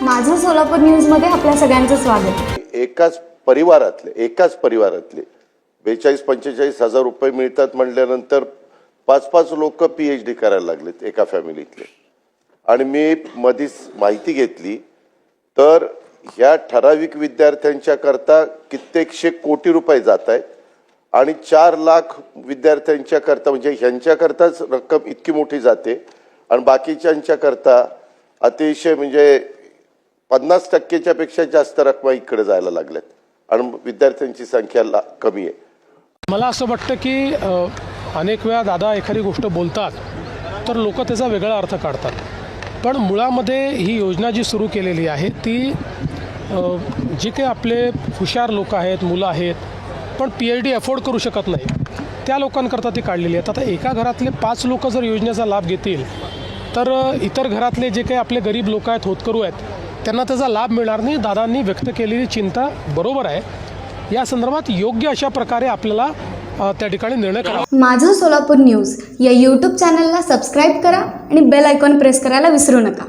माझं सोलापूर न्यूज मध्ये आपल्या सगळ्यांचं स्वागत। एकाच परिवारातले 42-45 हजार रुपये मिळतात म्हटल्यानंतर 5-5 लोक PhD करायला लागलेत एका फॅमिलीतले। आणि मी मधीच माहिती घेतली तर ह्या ठराविक विद्यार्थ्यांच्या करता कित्येकशे कोटी रुपये जात आहेत आणि 4 लाख विद्यार्थ्यांच्या करता म्हणजे ह्यांच्या करताच रक्कम इतकी मोठी जाते आणि बाकीच्यांच्या करता अतिशय म्हणजे 50% पेक्षा जास्त रक्कम इकडे जायला लागल्यात आणि विद्यार्थ्यांची संख्या कमी आहे। मला असं वाटतं की अनेक वेळा दादा एखादी गोष्ट बोलतात तर लोक त्याचा वेगळा अर्थ काढतात, पण मुळामध्ये ही योजना जी सुरू केलेली आहे ती जे काही आपले हुशार लोक आहेत, मुलं आहेत, पण PhD अफोर्ड करू शकत नाही त्या लोकांकरता ती काढलेली आहे। आता एका घरातले 5 लोक जर योजनेचा लाभ घेतील तर इतर घरातले जे काही आपले गरीब लोक आहेत, होतकरू आहेत, त्यांना त्याचा लाभ मिळणार नाही। दादांनी व्यक्त केलेली चिंता बरोबर आहे, या संदर्भात योग्य अशा प्रकारे आपल्याला त्या ठिकाणी निर्णय करावा। माझं सोलापूर न्यूज या YouTube चॅनलला सबस्क्राईब करा आणि बेल आयकॉन प्रेस करायला विसरू नका।